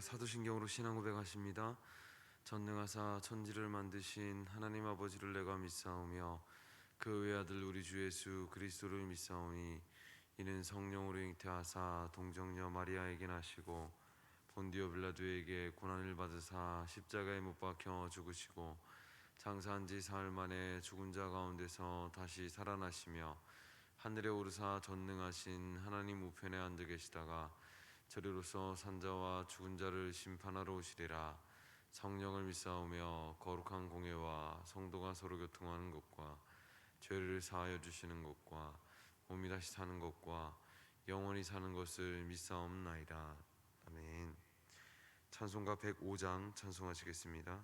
사도신경으로 신앙 고백하십니다. 전능하사 천지를 만드신 하나님 아버지를 내가 믿사오며 그 외아들 우리 주 예수 그리스도를 믿사오니 이는 성령으로 잉태하사 동정녀 마리아에게 나시고 본디오 빌라도에게 고난을 받으사 십자가에 못 박혀 죽으시고 장사한 지 사흘 만에 죽은 자 가운데서 다시 살아나시며 하늘에 오르사 전능하신 하나님 우편에 앉아 계시다가 저리로서 산자와 죽은 자를 심판하러 오시리라. 성령을 믿사오며 거룩한 공예와 성도가 서로 교통하는 것과 죄를 사하여 주시는 것과 몸이 다시 사는 것과 영원히 사는 것을 믿사옵나이다. 아멘. 찬송가 105장 찬송하시겠습니다.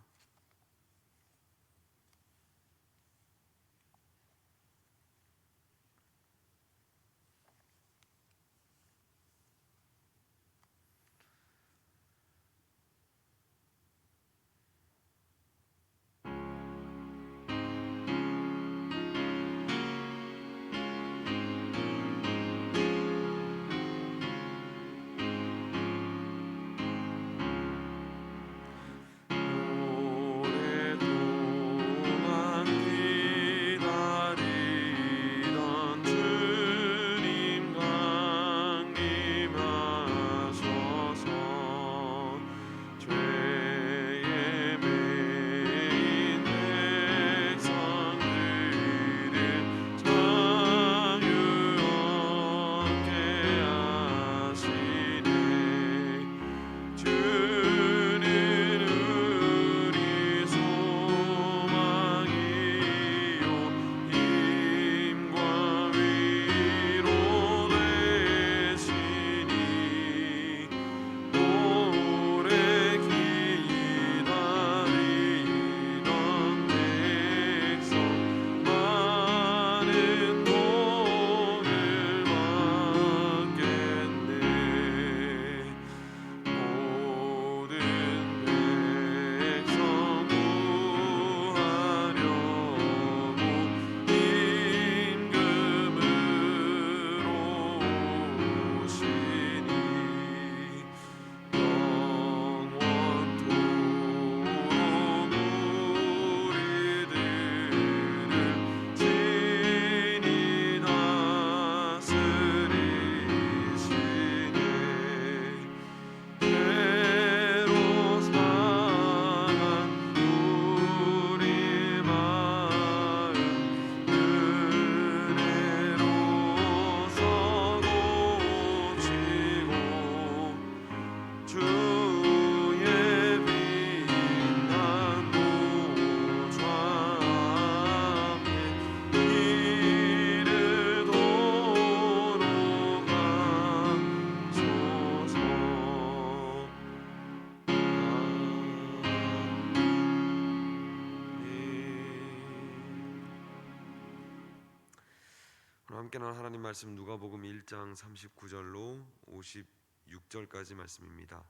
함께 나눌 하나님 말씀 누가복음 1장 39절로 56절까지 말씀입니다.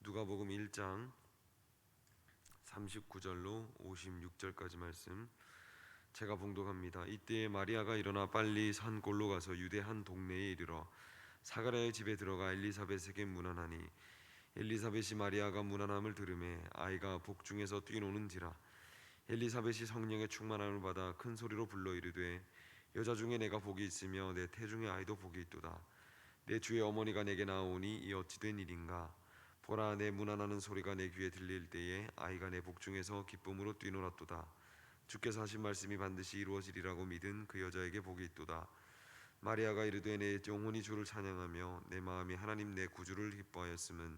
누가복음 1장 39절로 56절까지 말씀 제가 봉독합니다. 이때에 마리아가 일어나 빨리 산골로 가서 유대 한 동네에 이르러 사가랴의 집에 들어가 엘리사벳에게 문안하니 엘리사벳이 마리아가 문안함을 들으매 아이가 복중에서 뛰노는지라. 엘리사벳이 성령의 충만함을 받아 큰 소리로 불러 이르되 여자 중에 내가 복이 있으며 내 태중의 아이도 복이 있도다. 내 주의 어머니가 내게 나오니 이 어찌 된 일인가. 보라, 내 문안하는 소리가 내 귀에 들릴 때에 아이가 내 복중에서 기쁨으로 뛰놀았도다. 주께서 하신 말씀이 반드시 이루어지리라고 믿은 그 여자에게 복이 있도다. 마리아가 이르되 내 영혼이 주를 찬양하며 내 마음이 하나님 내 구주를 기뻐하였음은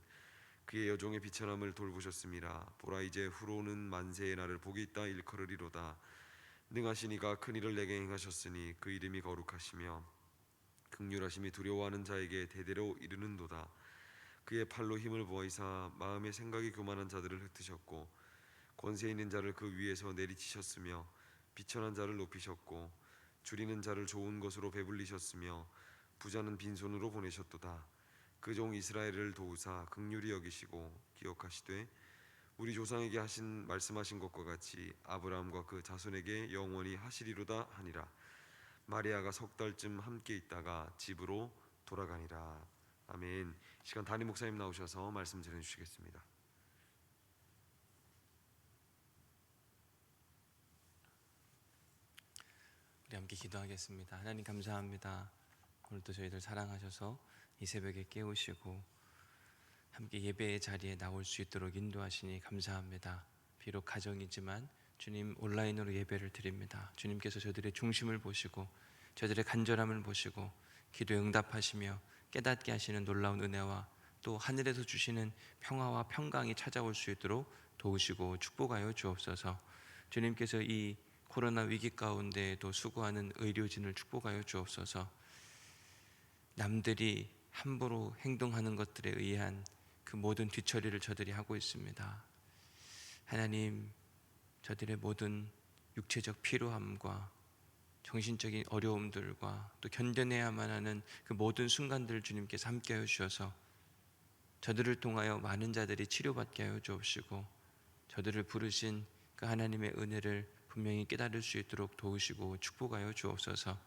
그의 여종의 비천함을 돌보셨음이라. 보라, 이제 후로는 만세의 날을 복이 있다 일컬으리로다. 능하신 이가 큰 일을 내게 행하셨으니 그 이름이 거룩하시며 긍휼하심이 두려워하는 자에게 대대로 이르는도다. 그의 팔로 힘을 보이사 마음의 생각이 교만한 자들을 흩으셨고 권세 있는 자를 그 위에서 내리치셨으며 비천한 자를 높이셨고 줄이는 자를 좋은 것으로 배불리셨으며 부자는 빈손으로 보내셨도다. 그 종 이스라엘을 도우사 긍휼히 여기시고 기억하시되 우리 조상에게 하신 말씀하신 것과 같이 아브라함과 그 자손에게 영원히 하시리로다 하니라. 마리아가 석 달쯤 함께 있다가 집으로 돌아가니라. 아멘. 시간 담임 목사님 나오셔서 말씀 전해주시겠습니다. 우리 함께 기도하겠습니다. 하나님 감사합니다. 오늘도 저희들 사랑하셔서 이 새벽에 깨우시고 함께 예배의 자리에 나올 수 있도록 인도하시니 감사합니다. 비록 가정이지만 주님 온라인으로 예배를 드립니다. 주님께서 저들의 중심을 보시고 저들의 간절함을 보시고 기도에 응답하시며 깨닫게 하시는 놀라운 은혜와 또 하늘에서 주시는 평화와 평강이 찾아올 수 있도록 도우시고 축복하여 주옵소서. 주님께서 이 코로나 위기 가운데에도 수고하는 의료진을 축복하여 주옵소서. 남들이 함부로 행동하는 것들에 의한 그 모든 뒤처리를 저들이 하고 있습니다. 하나님, 저들의 모든 육체적 피로함과 정신적인 어려움들과 또 견뎌내야만 하는 그 모든 순간들을 주님께서 함께하여 주셔서 저들을 통하여 많은 자들이 치료받게 하여 주옵시고 저들을 부르신 그 하나님의 은혜를 분명히 깨달을 수 있도록 도우시고 축복하여 주옵소서.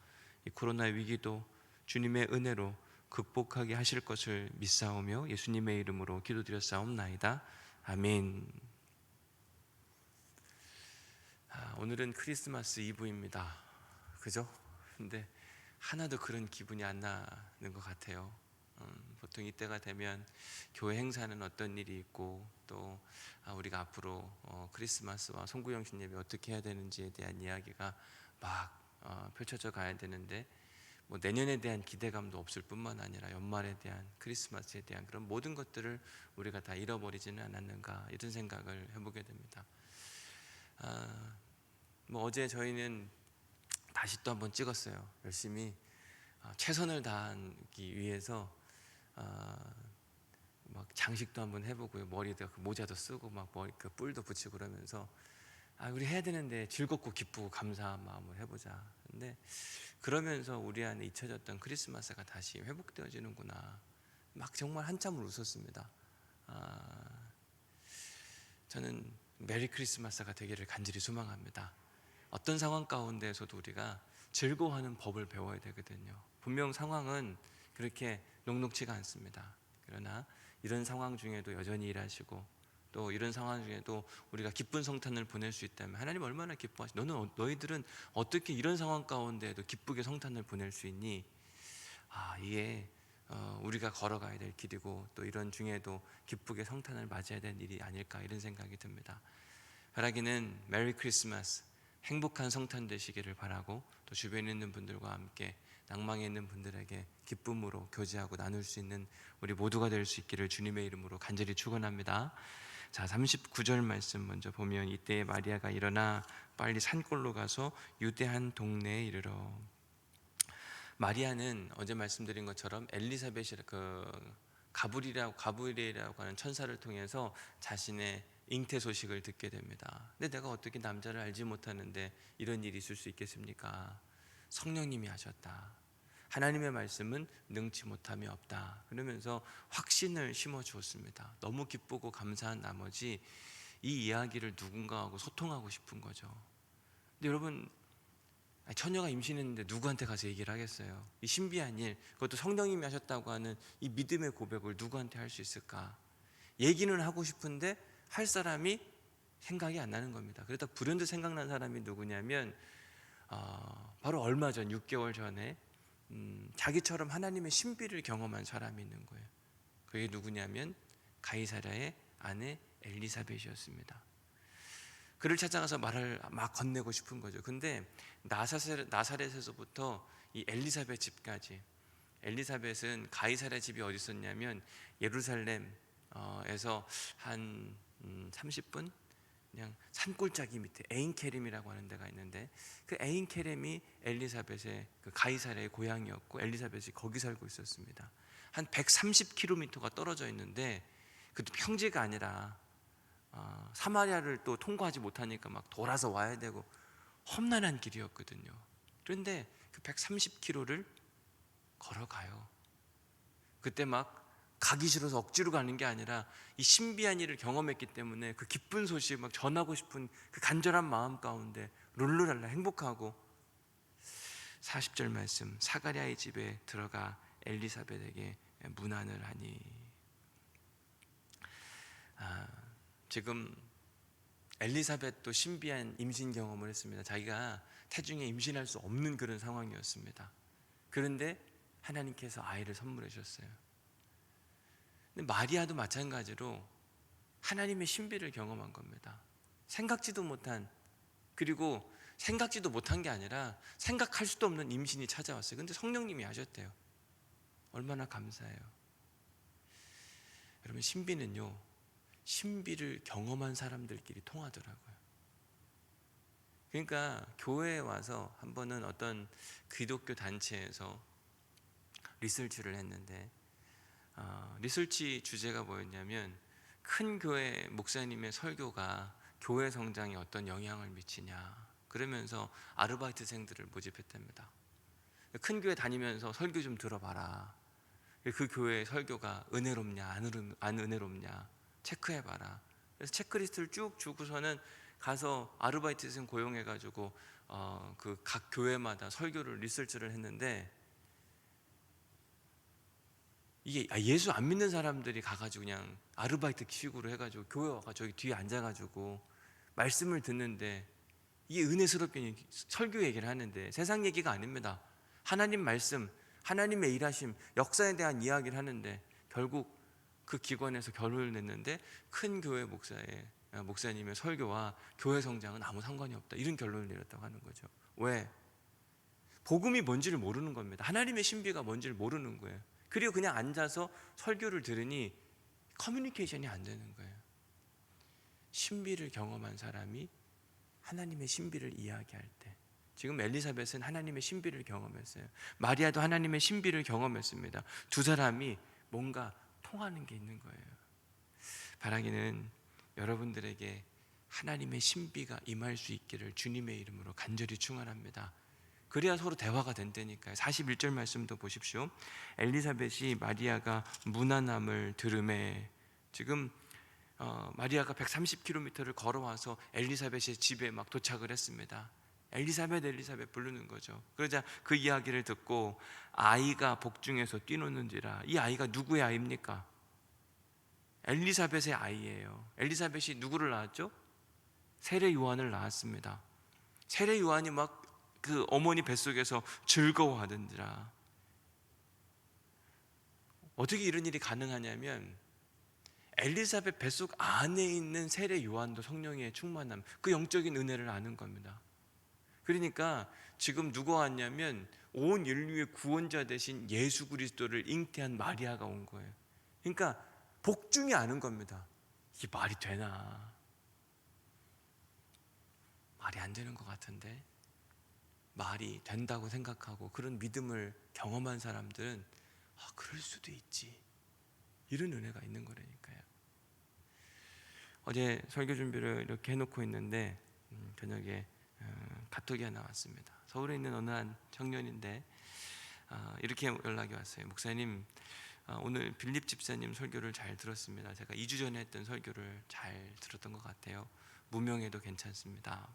이 코로나 위기도 주님의 은혜로 극복하게 하실 것을 믿사오며 예수님의 이름으로 기도드렸사옵나이다. 아멘. 오늘은 크리스마스 이브입니다. 그죠? 근데 하나도 그런 기분이 안 나는 것 같아요. 보통 이때가 되면 교회 행사는 어떤 일이 있고 또 우리가 앞으로 크리스마스와 송구영신 예배 어떻게 해야 되는지에 대한 이야기가 막 펼쳐져 가야 되는데 뭐 내년에 대한 기대감도 없을 뿐만 아니라 연말에 대한 크리스마스에 대한 그런 모든 것들을 우리가 다 잃어버리지는 않았는가 이런 생각을 해보게 됩니다. 뭐 어제 저희는 다시 또 한번 찍었어요. 열심히 최선을 다하기 위해서 막 장식도 한번 해보고요. 머리에다 그 모자도 쓰고 막 머리 그 뿔도 붙이고 그러면서 우리 해야 되는데 즐겁고 기쁘고 감사한 마음을 해보자. 근데 그러면서 우리 안에 잊혀졌던 크리스마스가 다시 회복되어지는구나. 막 정말 한참을 웃었습니다. 저는 메리 크리스마스가 되기를 간절히 소망합니다. 어떤 상황 가운데에서도 우리가 즐거워하는 법을 배워야 되거든요. 분명 상황은 그렇게 녹록치가 않습니다. 그러나 이런 상황 중에도 여전히 일하시고 또 이런 상황 중에도 우리가 기쁜 성탄을 보낼 수 있다면 하나님 얼마나 기뻐하시. 너희들은 어떻게 이런 상황 가운데에도 기쁘게 성탄을 보낼 수 있니? 이게 우리가 걸어가야 될 길이고 또 이런 중에도 기쁘게 성탄을 맞이해야 될 일이 아닐까 이런 생각이 듭니다. 바라기는 메리 크리스마스, 행복한 성탄 되시기를 바라고 또 주변에 있는 분들과 함께 낭망에 있는 분들에게 기쁨으로 교제하고 나눌 수 있는 우리 모두가 될 수 있기를 주님의 이름으로 간절히 축원합니다. 자, 39절 말씀 먼저 보면 이때 마리아가 일어나 빨리 산골로 가서 유대 한 동네에 이르러. 마리아는 어제 말씀드린 것처럼 엘리사벳이 가브리엘이라고 하는 천사를 통해서 자신의 잉태 소식을 듣게 됩니다. 근데 내가 어떻게 남자를 알지 못하는데 이런 일이 있을 수 있겠습니까? 성령님이 하셨다. 하나님의 말씀은 능치 못함이 없다. 그러면서 확신을 심어 주었습니다. 너무 기쁘고 감사한 나머지 이 이야기를 누군가하고 소통하고 싶은 거죠. 근데 여러분, 처녀가 임신했는데 누구한테 가서 얘기를 하겠어요? 이 신비한 일, 그것도 성령님이 하셨다고 하는 이 믿음의 고백을 누구한테 할 수 있을까? 얘기는 하고 싶은데 할 사람이 생각이 안 나는 겁니다. 그러다 불현듯 생각난 사람이 누구냐면 바로 얼마 전 6개월 전에 자기처럼 하나님의 신비를 경험한 사람이 있는 거예요. 그게 누구냐면 가이사랴의 아내 엘리사벳이었습니다. 그를 찾아가서 말을 막 건네고 싶은 거죠. 근데 나사렛에서부터 이 엘리사벳 집까지, 엘리사벳은 가이사랴 집이 어디 있었냐면 예루살렘에서 한 30분 그냥 산골짜기 밑에 에인케렘이라고 하는 데가 있는데 그 에인케렘이 엘리사벳의 그 가이사랴의 고향이었고 엘리사벳이 거기 살고 있었습니다. 한 130km가 떨어져 있는데 그것도 평지가 아니라 사마리아를 또 통과하지 못하니까 막 돌아서 와야 되고 험난한 길이었거든요. 그런데 그 130km를 걸어가요. 그때 막 가기 싫어서 억지로 가는 게 아니라 이 신비한 일을 경험했기 때문에 그 기쁜 소식 막 전하고 싶은 그 간절한 마음 가운데 룰루랄라 행복하고 40절 말씀, 사가랴의 집에 들어가 엘리사벳에게 문안을 하니. 지금 엘리사벳도 신비한 임신 경험을 했습니다. 자기가 태중에 임신할 수 없는 그런 상황이었습니다. 그런데 하나님께서 아이를 선물해 주셨어요. 근데 마리아도 마찬가지로 하나님의 신비를 경험한 겁니다. 생각지도 못한, 그리고 생각지도 못한 게 아니라 생각할 수도 없는 임신이 찾아왔어요. 근데 성령님이 하셨대요. 얼마나 감사해요. 여러분, 신비는요, 신비를 경험한 사람들끼리 통하더라고요. 그러니까 교회에 와서 한 번은 어떤 기독교 단체에서 리서치를 했는데, 리서치 주제가 뭐였냐면, 큰 교회 목사님의 설교가 교회 성장에 어떤 영향을 미치냐, 그러면서 아르바이트생들을 모집했답니다. 큰 교회 다니면서 설교 좀 들어봐라. 그 교회의 설교가 은혜롭냐 안 은혜롭냐 체크해봐라. 그래서 체크리스트를 쭉 주고서는 가서 아르바이트생 고용해가지고 그 각 교회마다 설교를 리서치를 했는데, 이게 예수 안 믿는 사람들이 가가지고 그냥 아르바이트 식으로 해가지고 교회 와가 저기 뒤에 앉아가지고 말씀을 듣는데, 이게 은혜스럽게 설교 얘기를 하는데 세상 얘기가 아닙니다. 하나님 말씀, 하나님의 일하심, 역사에 대한 이야기를 하는데, 결국 그 기관에서 결론을 냈는데 큰 교회 목사님의 설교와 교회 성장은 아무 상관이 없다, 이런 결론을 내렸다고 하는 거죠. 왜? 복음이 뭔지를 모르는 겁니다. 하나님의 신비가 뭔지를 모르는 거예요. 그리고 그냥 앉아서 설교를 들으니 커뮤니케이션이 안 되는 거예요. 신비를 경험한 사람이 하나님의 신비를 이야기할 때, 지금 엘리사벳은 하나님의 신비를 경험했어요. 마리아도 하나님의 신비를 경험했습니다. 두 사람이 뭔가 통하는 게 있는 거예요. 바라기는 여러분들에게 하나님의 신비가 임할 수 있기를 주님의 이름으로 간절히 축원합니다. 그래야 서로 대화가 된다니까요. 41절 말씀도 보십시오. 엘리사벳이 마리아가 문안함을 들음에, 지금 마리아가 130km를 걸어와서 엘리사벳의 집에 막 도착을 했습니다. 엘리사벳 부르는 거죠. 그러자 그 이야기를 듣고 아이가 복중에서 뛰노는지라. 이 아이가 누구의 아이입니까? 엘리사벳의 아이예요. 엘리사벳이 누구를 낳았죠? 세례 요한을 낳았습니다. 세례 요한이 막 그 어머니 뱃속에서 즐거워하던지라. 어떻게 이런 일이 가능하냐면, 엘리사벳 뱃속 안에 있는 세례 요한도 성령의 충만함, 그 영적인 은혜를 아는 겁니다. 그러니까 지금 누가 왔냐면 온 인류의 구원자 되신 예수 그리스도를 잉태한 마리아가 온 거예요. 그러니까 복중이 아는 겁니다. 이게 말이 되나? 말이 안 되는 것 같은데, 말이 된다고 생각하고 그런 믿음을 경험한 사람들은 그럴 수도 있지, 이런 은혜가 있는 거라니까요. 어제 설교 준비를 이렇게 해놓고 있는데 저녁에 카톡이 하나 왔습니다. 서울에 있는 어느 한 청년인데 이렇게 연락이 왔어요. 목사님, 오늘 빌립 집사님 설교를 잘 들었습니다. 제가 2주 전에 했던 설교를 잘 들었던 것 같아요. 무명해도 괜찮습니다.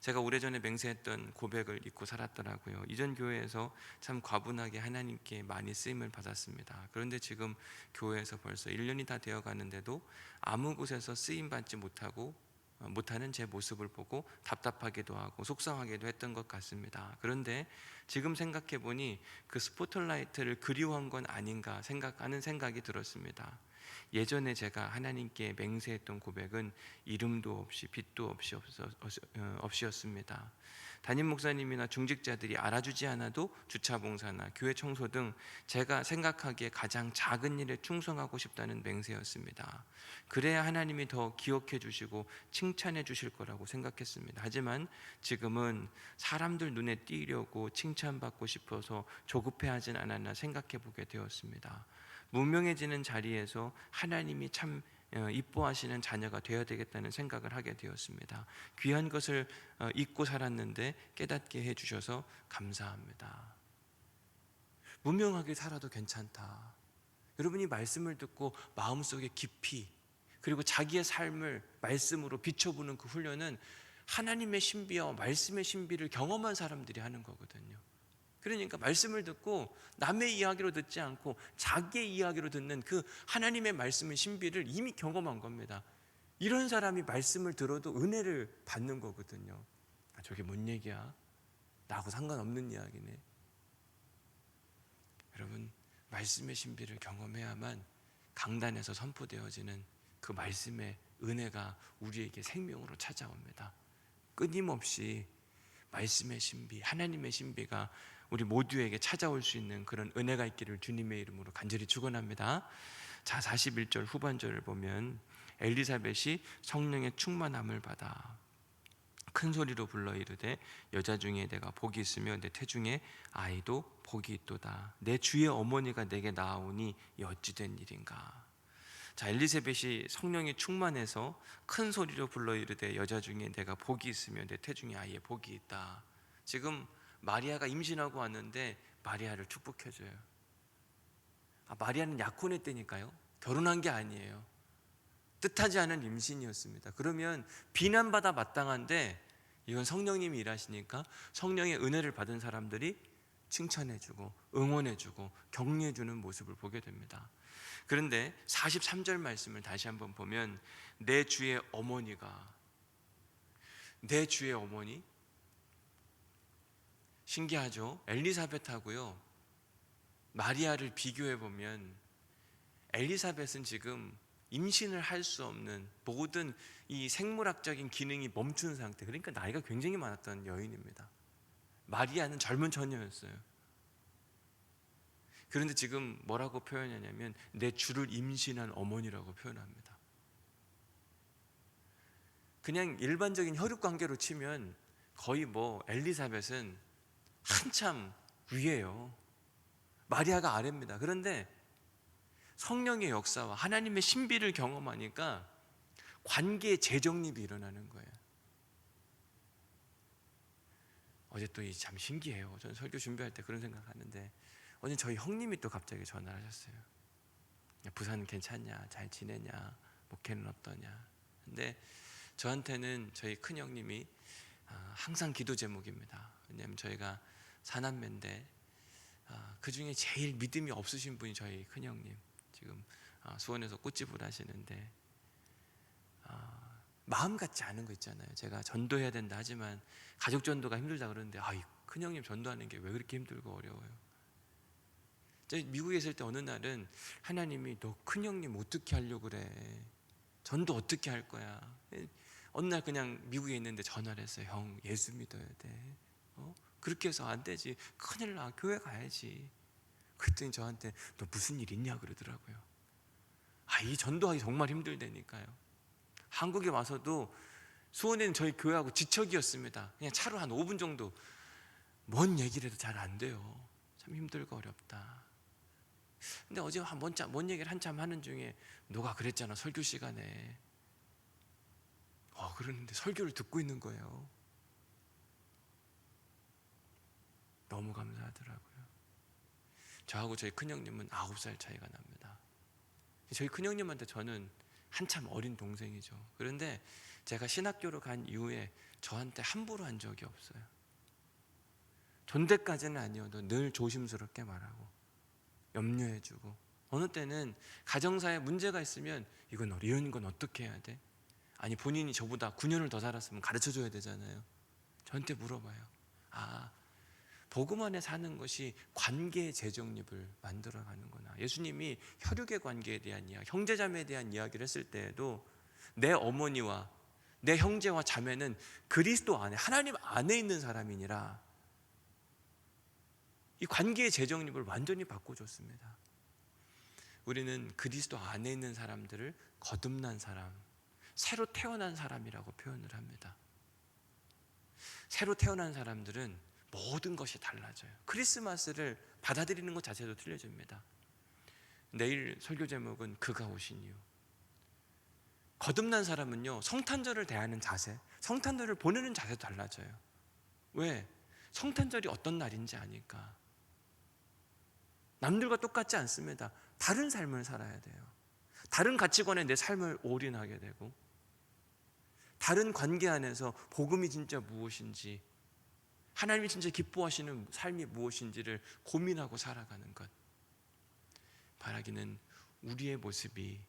제가 오래전에 맹세했던 고백을 잊고 살았더라고요. 이전 교회에서 참 과분하게 하나님께 많이 쓰임을 받았습니다. 그런데 지금 교회에서 벌써 1년이 다 되어 가는데도 아무 곳에서 쓰임 받지 못하는 제 모습을 보고 답답하기도 하고 속상하기도 했던 것 같습니다. 그런데 지금 생각해 보니 그 스포트라이트를 그리워한 건 아닌가 하는 생각이 들었습니다. 예전에 제가 하나님께 맹세했던 고백은 이름도 없이 빛도 없이였습니다. 담임 목사님이나 중직자들이 알아주지 않아도 주차 봉사나 교회 청소 등 제가 생각하기에 가장 작은 일에 충성하고 싶다는 맹세였습니다. 그래야 하나님이 더 기억해 주시고 칭찬해 주실 거라고 생각했습니다. 하지만 지금은 사람들 눈에 띄려고 칭찬받고 싶어서 조급해하진 않았나 생각해 보게 되었습니다. 무명해지는 자리에서 하나님이 참 이뻐하시는 자녀가 되어야 되겠다는 생각을 하게 되었습니다. 귀한 것을 잊고 살았는데 깨닫게 해주셔서 감사합니다. 무명하게 살아도 괜찮다. 여러분이 말씀을 듣고 마음속에 깊이, 그리고 자기의 삶을 말씀으로 비춰보는 그 훈련은 하나님의 신비와 말씀의 신비를 경험한 사람들이 하는 거거든요. 그러니까 말씀을 듣고 남의 이야기로 듣지 않고 자기의 이야기로 듣는 그 하나님의 말씀의 신비를 이미 경험한 겁니다. 이런 사람이 말씀을 들어도 은혜를 받는 거거든요. 아, 저게 뭔 얘기야? 나하고 상관없는 이야기네. 여러분, 말씀의 신비를 경험해야만 강단에서 선포되어지는 그 말씀의 은혜가 우리에게 생명으로 찾아옵니다. 끊임없이 말씀의 신비, 하나님의 신비가 우리 모두에게 찾아올 수 있는 그런 은혜가 있기를 주님의 이름으로 간절히 축원합니다. 자, 41절 후반절을 보면 엘리사벳이 성령의 충만함을 받아 큰 소리로 불러 이르되 여자 중에 내가 복이 있으며 내 태중에 아이도 복이 있도다. 내 주의 어머니가 내게 나아오니 이 어찌 된 일인가. 자, 엘리사벳이 성령이 충만해서 큰 소리로 불러 이르되 여자 중에 내가 복이 있으며 내 태중에 아이의 복이 있다. 지금 마리아가 임신하고 왔는데 마리아를 축복해줘요. 아, 마리아는 약혼의 때니까요. 결혼한 게 아니에요. 뜻하지 않은 임신이었습니다. 그러면 비난받아 마땅한데 이건 성령님이 일하시니까 성령의 은혜를 받은 사람들이 칭찬해주고 응원해주고 격려해주는 모습을 보게 됩니다. 그런데 43절 말씀을 다시 한번 보면 내 주의 어머니가, 내 주의 어머니, 신기하죠? 엘리사벳하고요 마리아를 비교해 보면 엘리사벳은 지금 임신을 할 수 없는 모든 이 생물학적인 기능이 멈춘 상태, 그러니까 나이가 굉장히 많았던 여인입니다. 마리아는 젊은 처녀였어요. 그런데 지금 뭐라고 표현하냐면 내 주를 임신한 어머니라고 표현합니다. 그냥 일반적인 혈육관계로 치면 거의 뭐 엘리사벳은 한참 위에요. 마리아가 아래입니다. 그런데 성령의 역사와 하나님의 신비를 경험하니까 관계의 재정립이 일어나는 거예요. 어제 또 참 신기해요. 저는 설교 준비할 때 그런 생각하는데 어제 저희 형님이 또 갑자기 전화를 하셨어요. 부산 괜찮냐? 잘 지내냐? 목회는 어떠냐? 근데 저한테는 저희 큰 형님이 항상 기도 제목입니다. 왜냐하면 저희가 사남매인데 그 중에 제일 믿음이 없으신 분이 저희 큰 형님. 지금 수원에서 꽃집을 하시는데 마음 같지 않은 거 있잖아요. 제가 전도해야 된다 하지만 가족 전도가 힘들다 그러는데 큰 형님 전도하는 게 왜 그렇게 힘들고 어려워요? 미국에 있을 때 어느 날은 하나님이 너 큰 형님 어떻게 하려고 그래? 전도 어떻게 할 거야? 어느 날 그냥 미국에 있는데 전화를 했어요. 형, 예수 믿어야 돼. 그렇게 해서 안 되지. 큰일 나. 교회 가야지. 그랬더니 저한테 너 무슨 일 있냐 그러더라고요. 이 전도하기 정말 힘들다니까요. 한국에 와서도 수원에는 저희 교회하고 지척이었습니다. 그냥 차로 한 5분 정도. 뭔 얘기를 해도 잘 안 돼요. 참 힘들고 어렵다. 근데 어제 뭔 얘기를 한참 하는 중에 너가 그랬잖아 설교 시간에. 그러는데 설교를 듣고 있는 거예요. 너무 감사하더라고요. 저하고 저희 큰형님은 9살 차이가 납니다. 저희 큰형님한테 저는 한참 어린 동생이죠. 그런데 제가 신학교로 간 이후에 저한테 함부로 한 적이 없어요. 존대까지는 아니어도 늘 조심스럽게 말하고 염려해주고, 어느 때는 가정사에 문제가 있으면 이런 건 어떻게 해야 돼? 아니 본인이 저보다 9년을 더 살았으면 가르쳐줘야 되잖아요. 저한테 물어봐요. 복음 안에 사는 것이 관계의 재정립을 만들어가는구나. 예수님이 혈육의 관계에 대한 이야기, 형제자매에 대한 이야기를 했을 때에도 내 어머니와 내 형제와 자매는 그리스도 안에, 하나님 안에 있는 사람이니라. 이 관계의 재정립을 완전히 바꿔줬습니다. 우리는 그리스도 안에 있는 사람들을 거듭난 사람, 새로 태어난 사람이라고 표현을 합니다. 새로 태어난 사람들은 모든 것이 달라져요. 크리스마스를 받아들이는 것 자체도 틀려집니다. 내일 설교 제목은 그가 오신 이유. 거듭난 사람은요, 성탄절을 대하는 자세, 성탄절을 보내는 자세도 달라져요. 왜? 성탄절이 어떤 날인지 아니까. 남들과 똑같지 않습니다. 다른 삶을 살아야 돼요. 다른 가치관에 내 삶을 올인하게 되고, 다른 관계 안에서 복음이 진짜 무엇인지, 하나님이 진짜 기뻐하시는 삶이 무엇인지를 고민하고 살아가는 것. 바라기는 우리의 모습이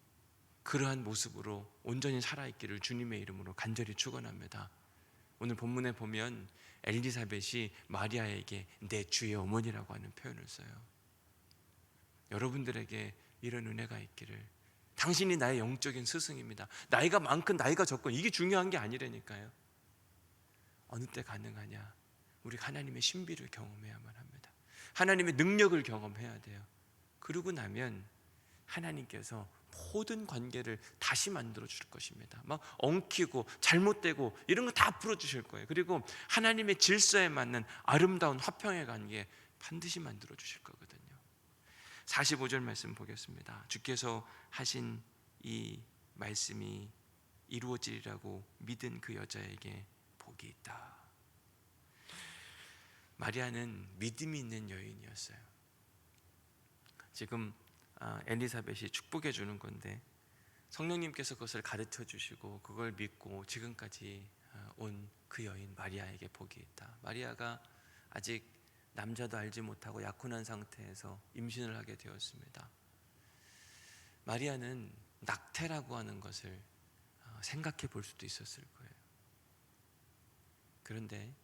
그러한 모습으로 온전히 살아있기를 주님의 이름으로 간절히 축원합니다. 오늘 본문에 보면 엘리사벳이 마리아에게 내 주의 어머니라고 하는 표현을 써요. 여러분들에게 이런 은혜가 있기를. 당신이 나의 영적인 스승입니다. 나이가 많건 나이가 적건 이게 중요한 게 아니라니까요. 어느 때 가능하냐? 우리가 하나님의 신비를 경험해야만 합니다. 하나님의 능력을 경험해야 돼요. 그러고 나면 하나님께서 모든 관계를 다시 만들어 줄 것입니다. 막 엉키고 잘못되고 이런 거 다 풀어 주실 거예요. 그리고 하나님의 질서에 맞는 아름다운 화평의 관계 반드시 만들어 주실 거거든요. 45절 말씀 보겠습니다. 주께서 하신 이 말씀이 이루어지리라고 믿은 그 여자에게 복이 있다. 마리아는 믿음이 있는 여인이었어요. 지금 엘리사벳이 축복해 주는 건데 성령님께서 그것을 가르쳐 주시고 그걸 믿고 지금까지 온 그 여인 마리아에게 복이 있다. 마리아가 아직 남자도 알지 못하고 약혼한 상태에서 임신을 하게 되었습니다. 마리아는 낙태라고 하는 것을 생각해 볼 수도 있었을 거예요. 그런데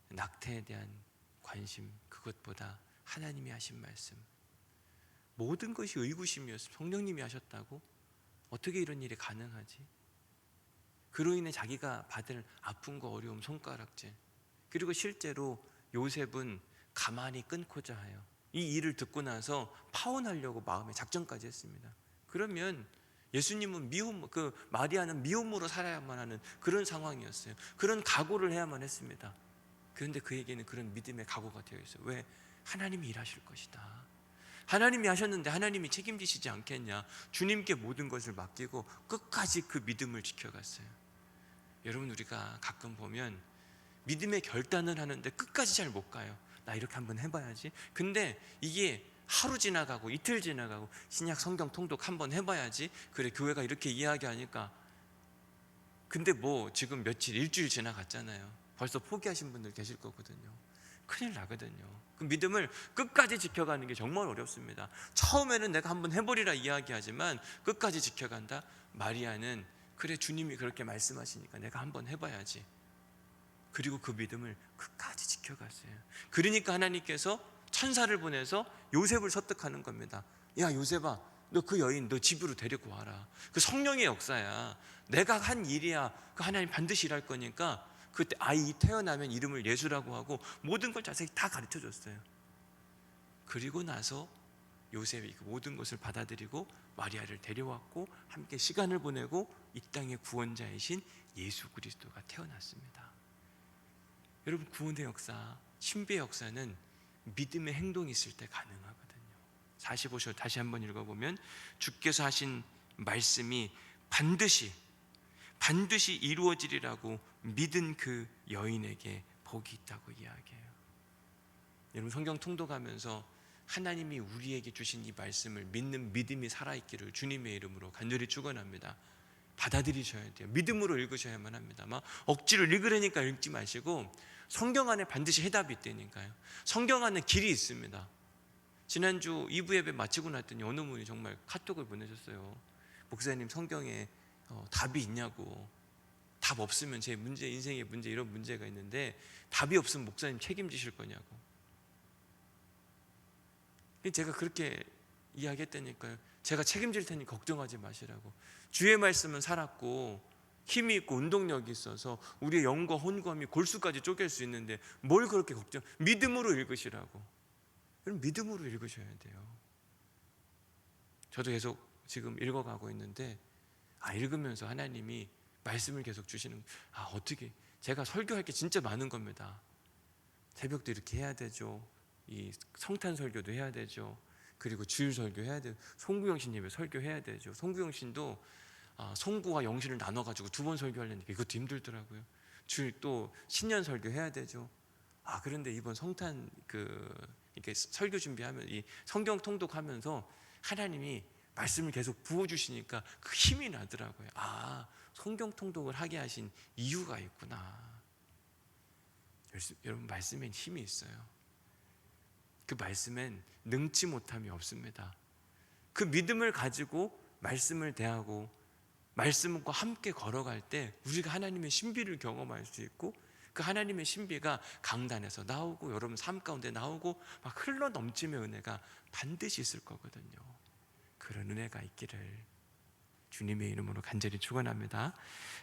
낙태에 대한 관심, 그것보다 하나님이 하신 말씀, 모든 것이 의구심이었어요. 성령님이 하셨다고? 어떻게 이런 일이 가능하지? 그로 인해 자기가 받을 아픔과 어려움, 손가락질, 그리고 실제로 요셉은 가만히 끊고자 해요. 이 일을 듣고 나서 파혼하려고 마음에 작정까지 했습니다. 그러면 예수님은 마리아는 미혼모로 살아야만 하는 그런 상황이었어요. 그런 각오를 해야만 했습니다. 그런데 그에게는 그런 믿음의 각오가 되어 있어요. 왜? 하나님이 일하실 것이다. 하나님이 하셨는데 하나님이 책임지시지 않겠냐. 주님께 모든 것을 맡기고 끝까지 그 믿음을 지켜갔어요. 여러분, 우리가 가끔 보면 믿음의 결단을 하는데 끝까지 잘 못 가요. 나 이렇게 한번 해봐야지. 근데 이게 하루 지나가고 이틀 지나가고 신약 성경 통독 한번 해봐야지. 그래, 교회가 이렇게 이야기하니까. 근데 뭐 지금 일주일 지나갔잖아요. 벌써 포기하신 분들 계실 거거든요. 큰일 나거든요. 그 믿음을 끝까지 지켜가는 게 정말 어렵습니다. 처음에는 내가 한번 해보리라 이야기하지만 끝까지 지켜간다. 마리아는 그래, 주님이 그렇게 말씀하시니까 내가 한번 해봐야지. 그리고 그 믿음을 끝까지 지켜갔어요. 그러니까 하나님께서 천사를 보내서 요셉을 설득하는 겁니다. 야, 요셉아, 너 그 여인 너 집으로 데리고 와라. 그 성령의 역사야. 내가 한 일이야. 그 하나님 반드시 일할 거니까 그때 아이 태어나면 이름을 예수라고 하고 모든 걸 자세히 다 가르쳐 줬어요. 그리고 나서 요셉이 그 모든 것을 받아들이고 마리아를 데려왔고 함께 시간을 보내고 이 땅의 구원자이신 예수 그리스도가 태어났습니다. 여러분, 구원의 역사, 신비의 역사는 믿음의 행동이 있을 때 가능하거든요. 45절 다시 한번 읽어보면 주께서 하신 말씀이 반드시 이루어지리라고 믿은 그 여인에게 복이 있다고 이야기해요. 여러분, 성경 통독하면서 하나님이 우리에게 주신 이 말씀을 믿는 믿음이 살아있기를 주님의 이름으로 간절히 축원합니다. 받아들이셔야 돼요. 믿음으로 읽으셔야만 합니다. 막 억지로 읽으려니까 읽지 마시고 성경 안에 반드시 해답이 있다니까요. 성경 안에 길이 있습니다. 지난주 2부 예배 마치고 났더니 어느 분이 정말 카톡을 보내셨어요. 목사님, 성경에 답이 있냐고. 답 없으면 제 문제, 인생의 문제, 이런 문제가 있는데 답이 없으면 목사님 책임지실 거냐고. 제가 그렇게 이야기했다니까요. 제가 책임질 테니 걱정하지 마시라고. 주의 말씀은 살았고 힘이 있고 운동력이 있어서 우리의 영과 혼과 골수까지 쪼갤 수 있는데 뭘 그렇게 걱정. 믿음으로 읽으시라고. 그럼 믿음으로 읽으셔야 돼요. 저도 계속 지금 읽어가고 있는데 읽으면서 하나님이 말씀을 계속 주시는. 어떻게, 제가 설교할 게 진짜 많은 겁니다. 새벽도 이렇게 해야 되죠. 이 성탄 설교도 해야 되죠. 그리고 주일 설교 해야 돼요. 송구영신 예배 설교해야 되죠. 송구영신도 송구와 영신을 나눠가지고 2번 설교하려니까 이것도 힘들더라고요. 주일 또 신년 설교 해야 되죠. 그런데 이번 성탄 이렇게 설교 준비하면 이 성경 통독하면서 하나님이 말씀을 계속 부어주시니까 그 힘이 나더라고요. 성경 통독을 하게 하신 이유가 있구나. 여러분, 말씀엔 힘이 있어요. 그 말씀엔 능치 못함이 없습니다. 그 믿음을 가지고 말씀을 대하고 말씀과 함께 걸어갈 때 우리가 하나님의 신비를 경험할 수 있고, 그 하나님의 신비가 강단에서 나오고 여러분 삶 가운데 나오고 막 흘러 넘치는 은혜가 반드시 있을 거거든요. 그런 은혜가 있기를 주님의 이름으로 간절히 축원합니다.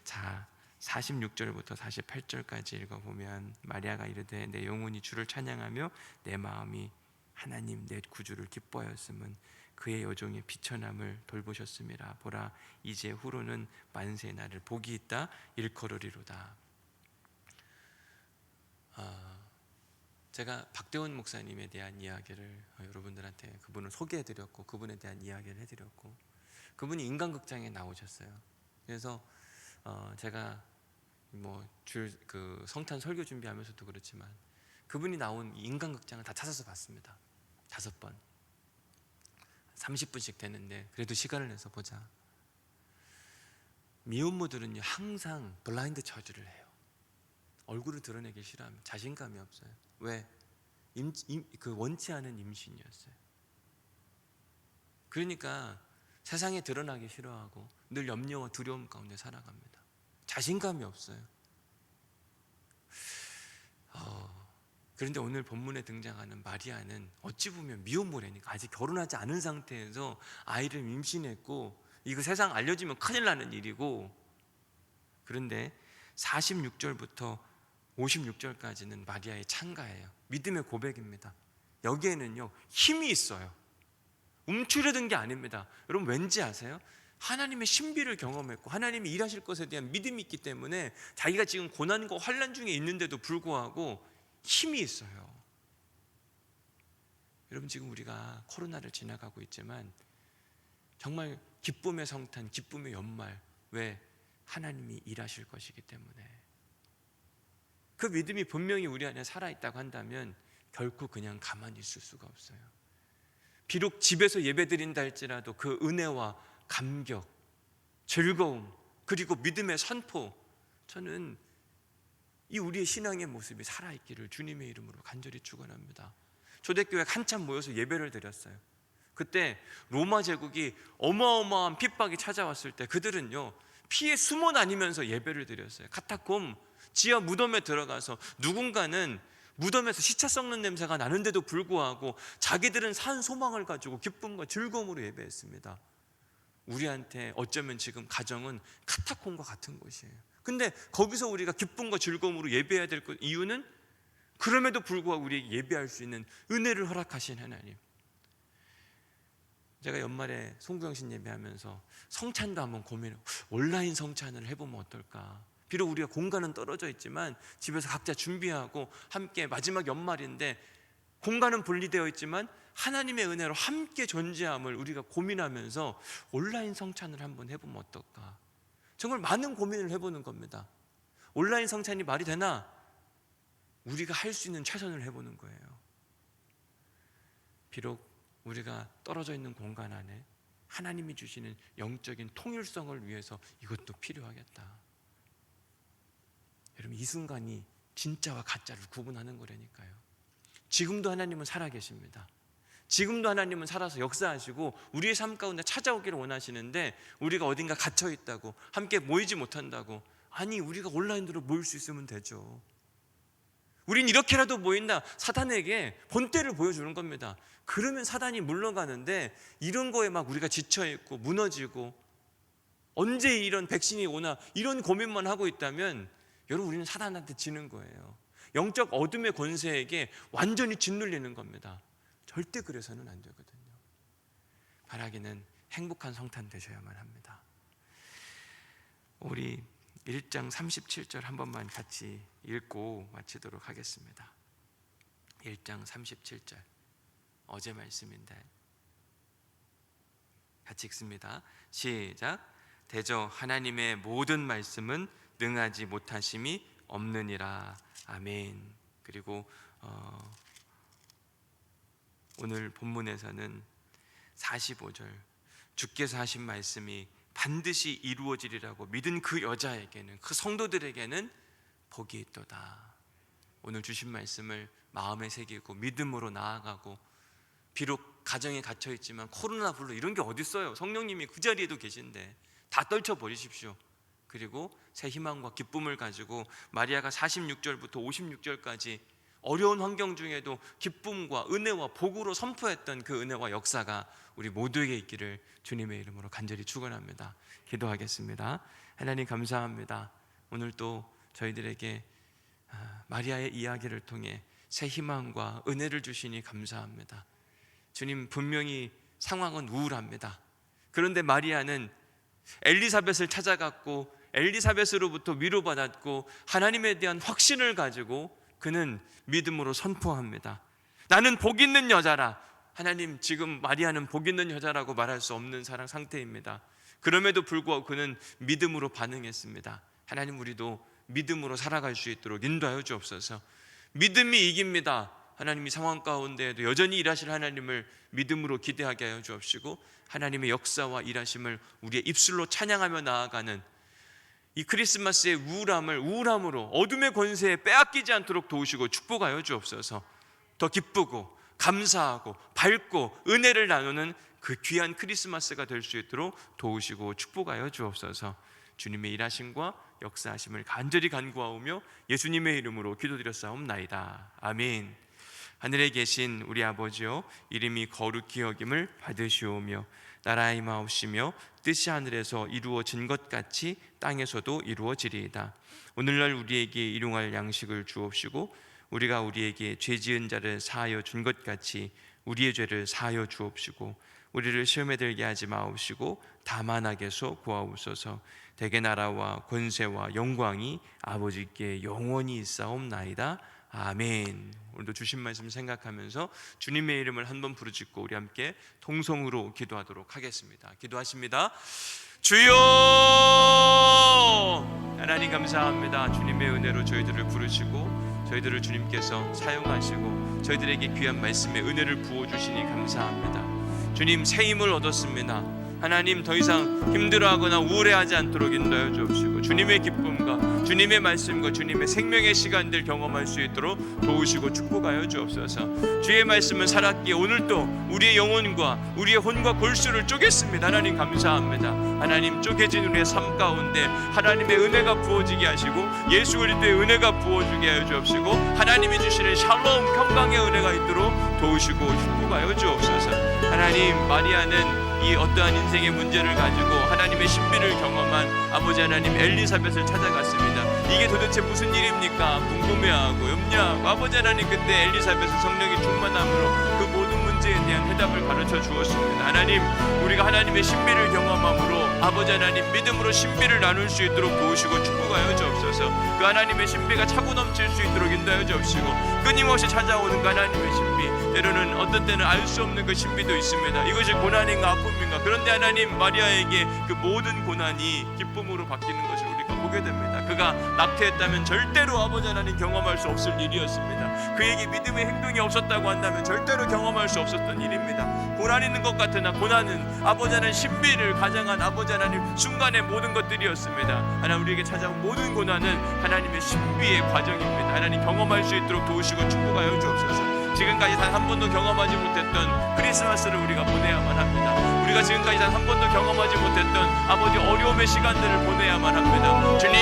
자, 46절부터 48절까지 읽어보면 마리아가 이르되 내 영혼이 주를 찬양하며 내 마음이 하나님 내 구주를 기뻐하였음은 그의 여종의 비천함을 돌보셨음이라. 보라, 이제 후로는 만세 나를 복이 있다 일컬으리로다. 제가 박대원 목사님에 대한 이야기를 여러분들한테 그분을 소개해드렸고 그분에 대한 이야기를 해드렸고, 그분이 인간극장에 나오셨어요. 그래서 제가 그 성탄 설교 준비하면서도 그렇지만 그분이 나온 인간극장을 다 찾아서 봤습니다. 5번 30분씩 되는데 그래도 시간을 내서 보자. 미혼모들은요 항상 블라인드 처지를 해요. 얼굴을 드러내기 싫어하면 자신감이 없어요. 왜? 그 원치 않은 임신이었어요. 그러니까 세상에 드러나기 싫어하고 늘 염려와 두려움 가운데 살아갑니다. 자신감이 없어요. 그런데 오늘 본문에 등장하는 마리아는 어찌 보면 미혼모라니까 아직 결혼하지 않은 상태에서 아이를 임신했고, 이거 세상 알려지면 큰일 나는 일이고, 그런데 46절부터 56절까지는 마리아의 찬가예요. 믿음의 고백입니다. 여기에는요 힘이 있어요. 움츠려든 게 아닙니다. 여러분 왠지 아세요? 하나님의 신비를 경험했고 하나님이 일하실 것에 대한 믿음이 있기 때문에 자기가 지금 고난과 환난 중에 있는데도 불구하고 힘이 있어요. 여러분, 지금 우리가 코로나를 지나가고 있지만 정말 기쁨의 성탄, 기쁨의 연말. 왜? 하나님이 일하실 것이기 때문에. 그 믿음이 분명히 우리 안에 살아있다고 한다면 결코 그냥 가만히 있을 수가 없어요. 비록 집에서 예배드린다 할지라도 그 은혜와 감격, 즐거움, 그리고 믿음의 선포, 저는 이 우리의 신앙의 모습이 살아있기를 주님의 이름으로 간절히 축원합니다. 초대교회 한참 모여서 예배를 드렸어요. 그때 로마 제국이 어마어마한 핍박이 찾아왔을 때 그들은요 피해 숨어 다니면서 예배를 드렸어요. 카타콤 지하 무덤에 들어가서 누군가는 무덤에서 시체 썩는 냄새가 나는데도 불구하고 자기들은 산 소망을 가지고 기쁨과 즐거움으로 예배했습니다. 우리한테 어쩌면 지금 가정은 카타콤과 같은 곳이에요. 근데 거기서 우리가 기쁨과 즐거움으로 예배해야 될 이유는 그럼에도 불구하고 우리에게 예배할 수 있는 은혜를 허락하신 하나님. 제가 연말에 송구영신 예배하면서 성찬도 한번 고민해요. 온라인 성찬을 해보면 어떨까. 비록 우리가 공간은 떨어져 있지만 집에서 각자 준비하고 함께 마지막 연말인데 공간은 분리되어 있지만 하나님의 은혜로 함께 존재함을 우리가 고민하면서 온라인 성찬을 한번 해보면 어떨까. 정말 많은 고민을 해보는 겁니다. 온라인 성찬이 말이 되나? 우리가 할 수 있는 최선을 해보는 거예요. 비록 우리가 떨어져 있는 공간 안에 하나님이 주시는 영적인 통일성을 위해서 이것도 필요하겠다. 여러분, 이 순간이 진짜와 가짜를 구분하는 거라니까요. 지금도 하나님은 살아계십니다. 지금도 하나님은 살아서 역사하시고 우리의 삶 가운데 찾아오기를 원하시는데, 우리가 어딘가 갇혀 있다고, 함께 모이지 못한다고, 아니 우리가 온라인으로 모일 수 있으면 되죠. 우린 이렇게라도 모인다. 사단에게 본때를 보여주는 겁니다. 그러면 사단이 물러가는데, 이런 거에 막 우리가 지쳐있고 무너지고 언제 이런 백신이 오나 이런 고민만 하고 있다면 여러분, 우리는 사단한테 지는 거예요. 영적 어둠의 권세에게 완전히 짓눌리는 겁니다. 절대 그래서는 안 되거든요. 바라기는 행복한 성탄 되셔야만 합니다. 우리 1장 37절 한 번만 같이 읽고 마치도록 하겠습니다. 1장 37절 어제 말씀인데 같이 읽습니다. 시작. 대저 하나님의 모든 말씀은 능하지 못하심이 없느니라. 아멘. 그리고 오늘 본문에서는 45절 주께서 하신 말씀이 반드시 이루어지리라고 믿은 그 여자에게는, 그 성도들에게는 복이 있도다. 오늘 주신 말씀을 마음에 새기고 믿음으로 나아가고, 비록 가정에 갇혀 있지만 코로나 불로 이런 게 어디 있어요? 성령님이 그 자리에도 계신데 다 떨쳐 버리십시오. 그리고 새 희망과 기쁨을 가지고 마리아가 46절부터 56절까지 어려운 환경 중에도 기쁨과 은혜와 복으로 선포했던 그 은혜와 역사가 우리 모두에게 있기를 주님의 이름으로 간절히 축원합니다. 기도하겠습니다. 하나님 감사합니다. 오늘 또 저희들에게 마리아의 이야기를 통해 새 희망과 은혜를 주시니 감사합니다. 주님, 분명히 상황은 우울합니다. 그런데 마리아는 엘리사벳을 찾아갔고 엘리사벳으로부터 위로받았고 하나님에 대한 확신을 가지고 그는 믿음으로 선포합니다. 나는 복 있는 여자라. 하나님, 지금 마리아는 복 있는 여자라고 말할 수 없는 사랑 상태입니다. 그럼에도 불구하고 그는 믿음으로 반응했습니다. 하나님, 우리도 믿음으로 살아갈 수 있도록 인도하여 주옵소서. 믿음이 이깁니다. 하나님이 상황 가운데에도 여전히 일하실 하나님을 믿음으로 기대하게 하여 주옵시고, 하나님의 역사와 일하심을 우리의 입술로 찬양하며 나아가는 이 크리스마스의 우울함으로 어둠의 권세에 빼앗기지 않도록 도우시고 축복하여 주옵소서. 더 기쁘고 감사하고 밝고 은혜를 나누는 그 귀한 크리스마스가 될 수 있도록 도우시고 축복하여 주옵소서. 주님의 일하심과 역사하심을 간절히 간구하오며 예수님의 이름으로 기도드렸사옵나이다. 아멘. 하늘에 계신 우리 아버지여, 이름이 거룩히 여김을 받으시오며 나라가 임하옵시며 뜻이 하늘에서 이루어진 것 같이 땅에서도 이루어지리이다. 오늘날 우리에게 일용할 양식을 주옵시고 우리가 우리에게 죄 지은 자를 사하여 준 것 같이 우리의 죄를 사하여 주옵시고 우리를 시험에 들게 하지 마옵시고 다만 악에서 구하옵소서. 대개 나라와 권세와 영광이 아버지께 영원히 있사옵나이다. 아멘. 오늘도 주신 말씀 생각하면서 주님의 이름을 한번 부르짖고 우리 함께 통성으로 기도하도록 하겠습니다. 기도하십니다. 주여! 하나님 감사합니다. 주님의 은혜로 저희들을 부르시고 저희들을 주님께서 사용하시고 저희들에게 귀한 말씀의 은혜를 부어주시니 감사합니다. 주님, 새 힘을 얻었습니다. 하나님, 더 이상 힘들어하거나 우울해하지 않도록 인도하여 주옵시고 주님의 기쁨과 주님의 말씀과 주님의 생명의 시간들 경험할 수 있도록 도우시고 축복하여 주옵소서. 주의 말씀은 살았기에 오늘도 우리의 영혼과 우리의 혼과 골수를 쪼갰습니다. 하나님 감사합니다. 하나님, 쪼개진 우리의 삶 가운데 하나님의 은혜가 부어지게 하시고 예수 그리스도의 은혜가 부어주게 하여 주옵시고 하나님이 주시는 샬롬 평강의 은혜가 있도록 도우시고 축복하여 주옵소서. 하나님, 마리아는 이 어떠한 인생의 문제를 가지고 하나님의 신비를 경험한 아버지 하나님 엘리사벳을 찾아갔습니다. 이게 도대체 무슨 일입니까? 궁금해하고 염려하고 아버지 하나님, 그때 엘리사벳은 성령이 충만함으로 그 모든 문제에 대한 해답을 가르쳐 주었습니다. 하나님, 우리가 하나님의 신비를 경험함으로 아버지 하나님 믿음으로 신비를 나눌 수 있도록 도우시고 축복하여 주옵소서. 그 하나님의 신비가 차고 넘칠 수 있도록 인도하여 주옵시고 끊임없이 찾아오는 그 하나님의 신비, 때로는 어떤 때는 알 수 없는 그 신비도 있습니다. 이것이 고난인가 아픔인가. 그런데 하나님, 마리아에게 그 모든 고난이 기쁨으로 바뀌는 것을 우리가 보게 됩니다. 그가 낙태했다면 절대로 아버지 하나님 경험할 수 없을 일이었습니다. 그에게 믿음의 행동이 없었다고 한다면 절대로 경험할 수 없었던 일입니다. 고난 있는 것 같으나 고난은 아버지 하나님 신비를 가장한 아버지 하나님 순간의 모든 것들이었습니다. 하나님, 우리에게 찾아온 모든 고난은 하나님의 신비의 과정입니다. 하나님, 경험할 수 있도록 도우시고 축복하여 주옵소서. 지금까지 단 한 번도 경험하지 못했던 크리스마스를 우리가 보내야만 합니다. 우리가 지금까지 단 한 번도 경험하지 못했던 아버지 어려움의 시간들을 보내야만 합니다. 주님,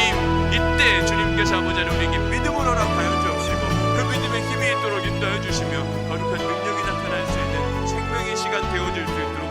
이때 주님께서 아버지 하나님 우리에게 믿음을 허락하여 주옵시고 그 믿음의 힘이 있도록 인도하여 주시며 거룩한 능력이 나타날 수 있는 생명의 시간 되어질 수 있도록